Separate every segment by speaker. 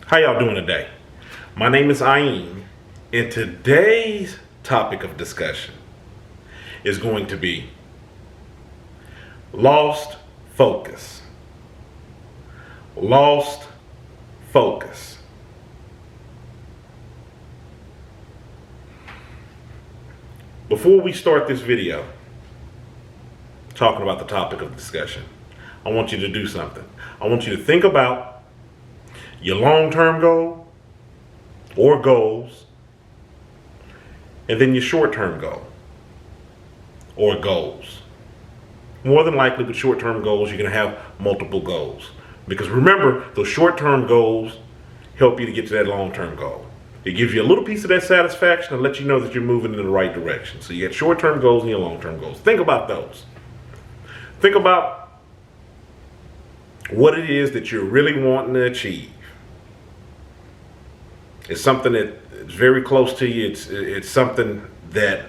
Speaker 1: How y'all doing today? My name is Ayin, and today's topic of discussion is going to be lost focus. Lost focus. Before we start this video, talking about the topic of discussion, I want you to do something. I want you to think about your long-term goal or goals, and then your short-term goal or goals. More than likely with short-term goals, you're going to have multiple goals. Because remember, those short-term goals help you to get to that long-term goal. It gives you a little piece of that satisfaction and lets you know that you're moving in the right direction. So you got short-term goals and your long-term goals. Think about those. Think about what it is that you're really wanting to achieve. It's something that is very close to you. It's something that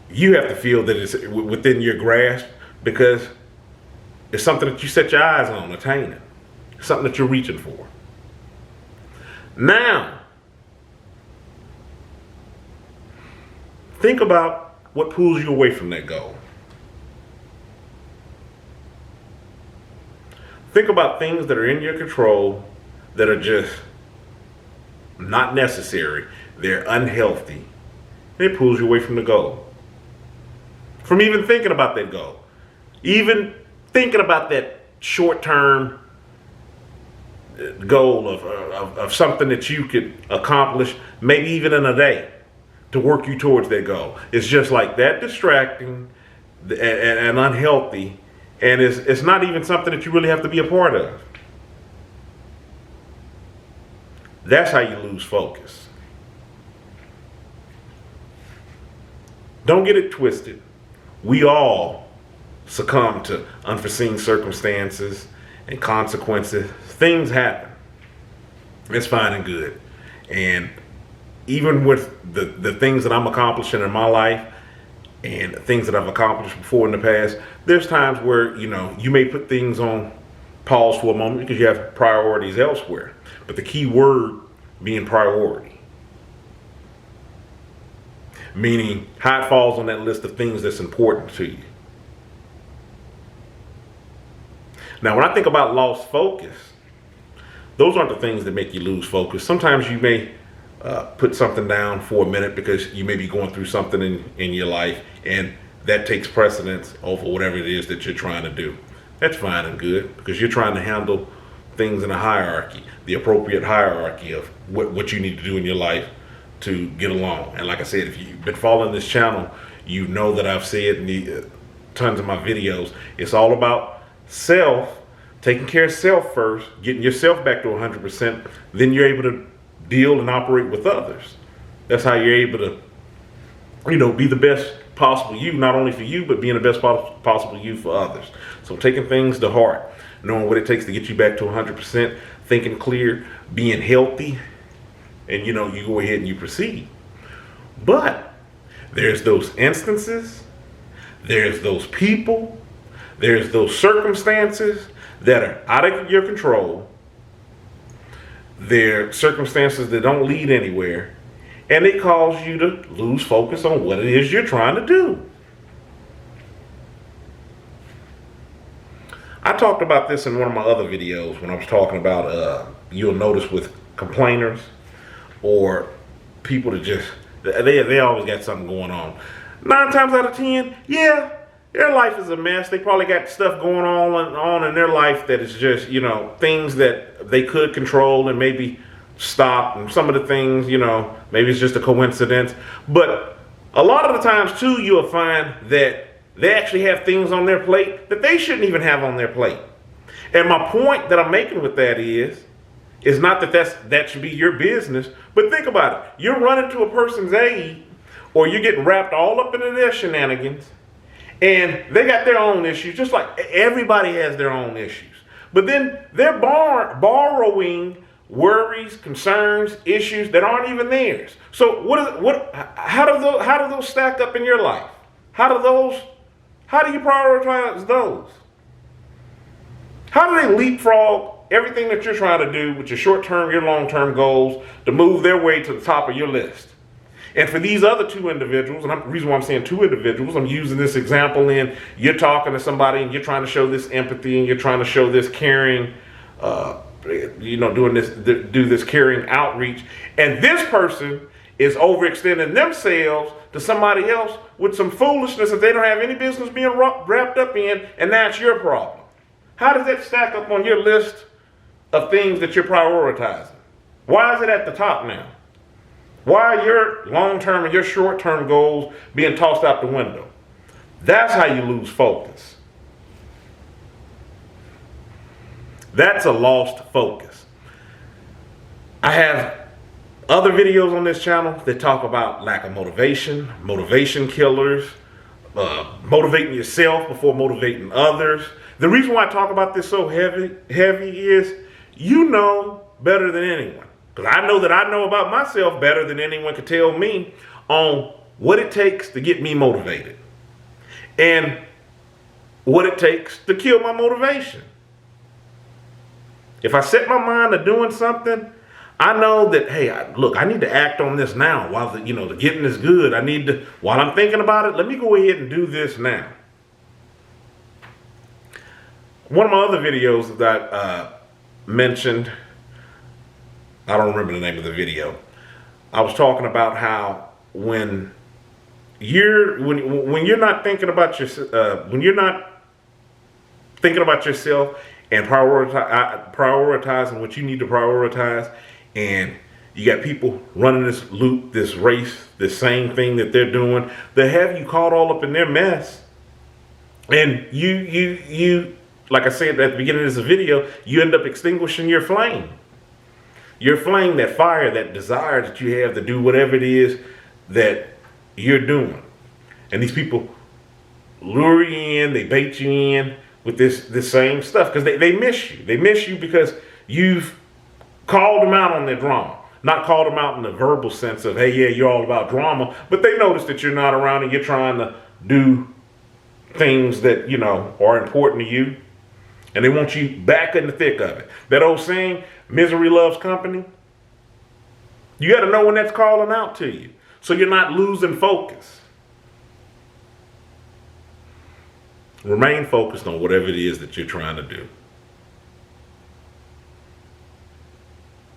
Speaker 1: you have to feel that is within your grasp, because it's something that you set your eyes on attaining. It's something that you're reaching for. Now, think about what pulls you away from that goal. Think about things that are in your control that are just not necessary. They're unhealthy. And it pulls you away from the goal. From even thinking about that goal. Even thinking about that short-term goal of something that you could accomplish, maybe even in a day, to work you towards that goal. It's just like that distracting and unhealthy, and it's not even something that you really have to be a part of. That's how you lose focus. Don't get it twisted. We all succumb to unforeseen circumstances and consequences. Things happen. It's fine and good. And even with the things that I'm accomplishing in my life and things that I've accomplished before in the past, there's times where, you may put things on pause for a moment because you have priorities elsewhere. But the key word being priority. Meaning how it falls on that list of things that's important to you. Now, when I think about lost focus, those aren't the things that make you lose focus. Sometimes you may put something down for a minute because you may be going through something in your life, and that takes precedence over whatever it is that you're trying to do. That's fine and good, because you're trying to handle things in a hierarchy, the appropriate hierarchy of what you need to do in your life to get along. And like I said, if you've been following this channel, you know that I've said in tons of my videos, it's all about self, taking care of self first, getting yourself back to 100%, then you're able to deal and operate with others. That's how you're able to, be the best possible you, not only for you, but being the best possible you for others. So taking things to heart, knowing what it takes to get you back to 100%, thinking clear, being healthy, and you go ahead and you proceed. But there's those instances, there's those people, there's those circumstances that are out of your control. They're circumstances that don't lead anywhere, and they cause you to lose focus on what it is you're trying to do. I talked about this in one of my other videos when I was talking about, you'll notice with complainers or people that just, they always got something going on. 9 times out of 10, yeah, their life is a mess. They probably got stuff going on in their life that is just, things that they could control and maybe stop. And some of the things, maybe it's just a coincidence. But a lot of the times, too, you'll find that they actually have things on their plate that they shouldn't even have on their plate. And my point that I'm making with that is not that should be your business, but think about it. You're running to a person's aid, or you're getting wrapped all up into their shenanigans, and they got their own issues, just like everybody has their own issues. But then they're borrowing worries, concerns, issues that aren't even theirs. So how do those stack up in your life? How do you prioritize those? How do they leapfrog everything that you're trying to do with your short-term, your long-term goals to move their way to the top of your list. And for these other two individuals, and the reason why I'm saying two individuals, I'm using this example in you're talking to somebody and you're trying to show this empathy and you're trying to show this caring, do this caring outreach. And this person is overextending themselves to somebody else with some foolishness that they don't have any business being wrapped up in, and that's your problem. How does that stack up on your list of things that you're prioritizing? Why is it at the top now? Why are your long-term and your short-term goals being tossed out the window? That's how you lose focus. That's a lost focus. I have other videos on this channel that talk about lack of motivation, motivation killers, motivating yourself before motivating others. The reason why I talk about this so heavy is you know better than anyone. Because I know that I know about myself better than anyone could tell me on what it takes to get me motivated and what it takes to kill my motivation. If I set my mind to doing something, I know that, hey, I need to act on this now while the getting is good. While I'm thinking about it, let me go ahead and do this now. One of my other videos that I mentioned, I don't remember the name of the video. I was talking about how when you're not thinking about yourself and prioritizing what you need to prioritize, and you got people running this loop, this race, the same thing that they're doing, they have you caught all up in their mess, and you like I said at the beginning of this video, you end up extinguishing your flame. Your flame, that fire, that desire that you have to do whatever it is that you're doing. And these people lure you in, they bait you in with this same stuff because they miss you. They miss you because you've called them out on their drama. Not called them out in the verbal sense of, hey, yeah, you're all about drama, but they notice that you're not around and you're trying to do things that, are important to you. And they want you back in the thick of it. That old saying, misery loves company. You got to know when that's calling out to you, so you're not losing focus. Remain focused on whatever it is that you're trying to do.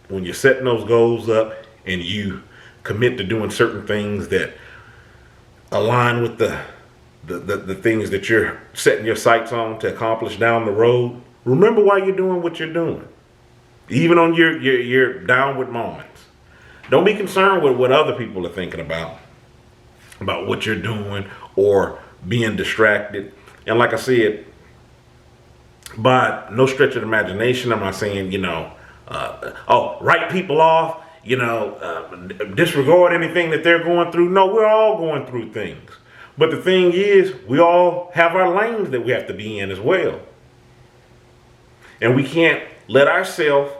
Speaker 1: When you're setting those goals up and you commit to doing certain things that align with the things that you're setting your sights on to accomplish down the road, remember why you're doing what you're doing. Even on your downward moments. Don't be concerned with what other people are thinking about what you're doing or being distracted. And like I said, by no stretch of the imagination, I'm not saying, write people off, disregard anything that they're going through. No, we're all going through things. But the thing is, we all have our lanes that we have to be in as well. And we can't let ourselves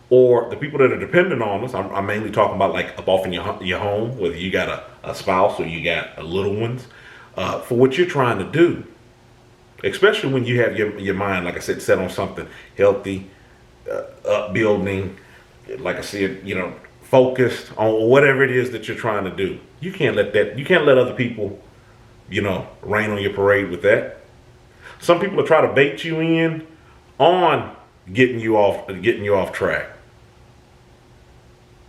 Speaker 1: or the people that are dependent on us, I'm mainly talking about like up off in your home, whether you got a spouse or you got little ones, for what you're trying to do. Especially when you have your mind, like I said, set on something healthy, upbuilding, like I said, focused on whatever it is that you're trying to do. You can't let other people, rain on your parade with that. Some people will try to bait you in on getting you off track.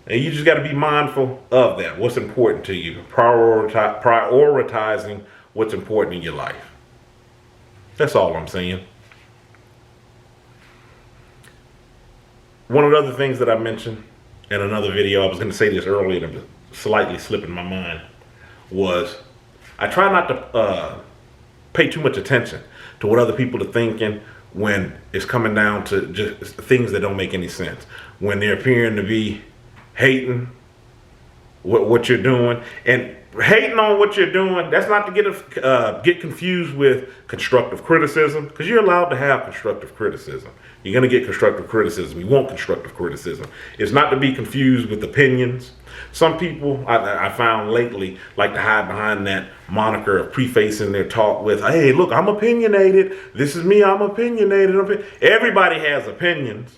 Speaker 1: And you just got to be mindful of that. What's important to you. Prioritizing what's important in your life. That's all I'm saying. One of the other things that I mentioned in another video, I was going to say this earlier and it was slightly slipping my mind, was I try not to pay too much attention to what other people are thinking when it's coming down to just things that don't make any sense. When they're appearing to be hating what you're doing. And hating on what you're doing, that's not to get confused with constructive criticism, because you're allowed to have constructive criticism. You're going to get constructive criticism. You want constructive criticism. It's not to be confused with opinions. Some people I found lately like to hide behind that moniker of prefacing their talk with, hey, look, I'm opinionated. This is me, I'm opinionated. Everybody has opinions.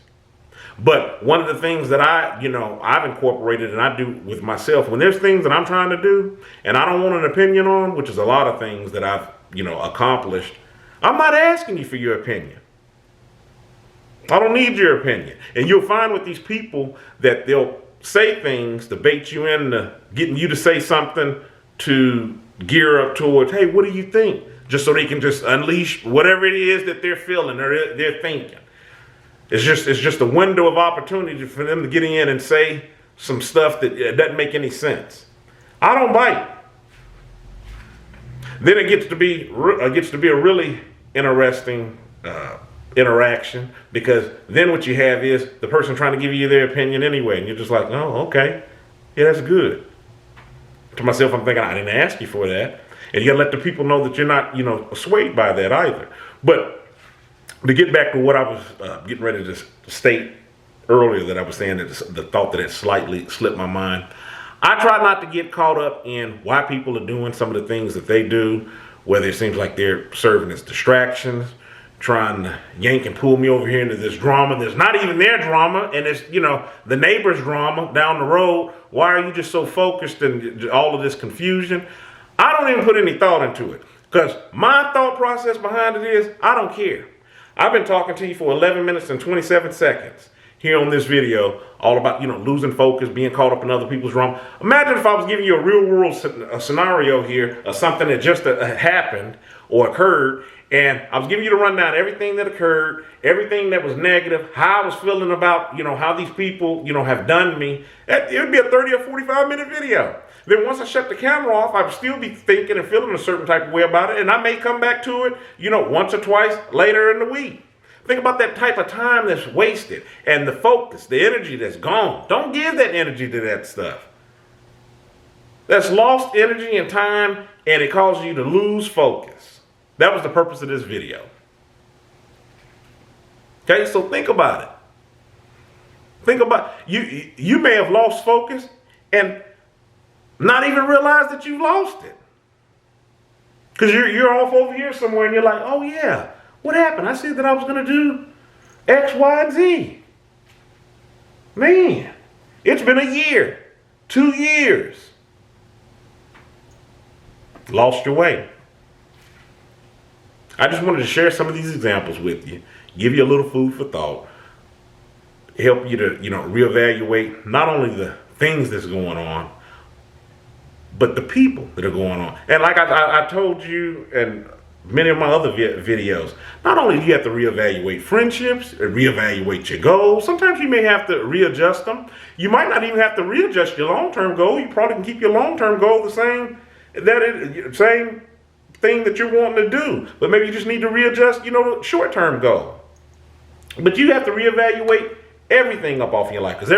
Speaker 1: But one of the things that I've incorporated and I do with myself, when there's things that I'm trying to do and I don't want an opinion on, which is a lot of things that I've, accomplished, I'm not asking you for your opinion. I don't need your opinion. And you'll find with these people that they'll say things to bait you into getting you to say something to gear up towards, hey, what do you think? Just so they can just unleash whatever it is that they're feeling or they're thinking. It's just a window of opportunity for them to get in and say some stuff that doesn't make any sense. I don't bite. Then it gets to be a really interesting interaction, because then what you have is the person trying to give you their opinion anyway, and you're just like, oh, okay, yeah, that's good. To myself, I'm thinking, I didn't ask you for that. And you gotta let the people know that you're not, swayed by that either. But to get back to what I was getting ready to state earlier, that I was saying, that the thought that had slightly slipped my mind, I try not to get caught up in why people are doing some of the things that they do, whether it seems like they're serving as distractions, trying to yank and pull me over here into this drama. There's not even their drama, and it's, the neighbor's drama down the road. Why are you just so focused in all of this confusion? I don't even put any thought into it, because my thought process behind it is, I don't care. I've been talking to you for 11 minutes and 27 seconds here on this video, all about, losing focus, being caught up in other people's drama. Imagine if I was giving you a real world scenario here of something that just happened or occurred, and I was giving you the rundown, everything that occurred, everything that was negative, how I was feeling about, how these people, have done me. It would be a 30 or 45-minute video. Then once I shut the camera off, I would still be thinking and feeling a certain type of way about it, and I may come back to it, once or twice later in the week. Think about that type of time that's wasted and the focus, the energy that's gone. Don't give that energy to that stuff. That's lost energy and time, and it causes you to lose focus. That was the purpose of this video. Okay, so think about it. Think about, you may have lost focus and not even realize that you lost it. Because you're off over here somewhere and you're like, oh yeah, what happened? I said that I was going to do X, Y, and Z. Man, it's been a year, 2 years. Lost your way. I just wanted to share some of these examples with you, give you a little food for thought, help you to, reevaluate not only the things that's going on, but the people that are going on. And like I told you in many of my other videos, not only do you have to reevaluate friendships, reevaluate your goals, sometimes you may have to readjust them. You might not even have to readjust your long-term goal. You probably can keep your long-term goal the same, same thing that you're wanting to do. But maybe you just need to readjust, short-term goal. But you have to reevaluate everything up off your life, because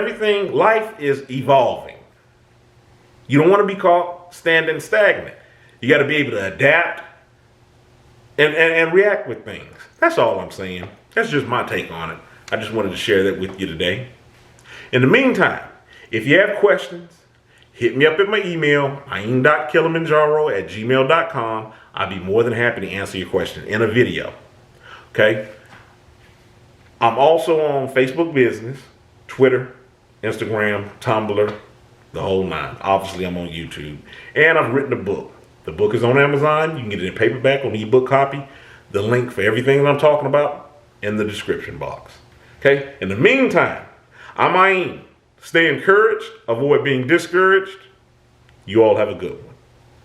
Speaker 1: life is evolving. You don't want to be caught standing stagnant. You got to be able to adapt and react with things. That's all I'm saying. That's just my take on it. I just wanted to share that with you today. In the meantime, if you have questions, hit me up at my email, aim.kilimanjaro@gmail.com. I'd be more than happy to answer your question in a video. Okay? I'm also on Facebook Business, Twitter, Instagram, Tumblr, the whole nine. Obviously, I'm on YouTube. And I've written a book. The book is on Amazon. You can get it in paperback on ebook copy. The link for everything that I'm talking about in the description box. Okay? In the meantime, I'm Aim. Stay encouraged. Avoid being discouraged. You all have a good one.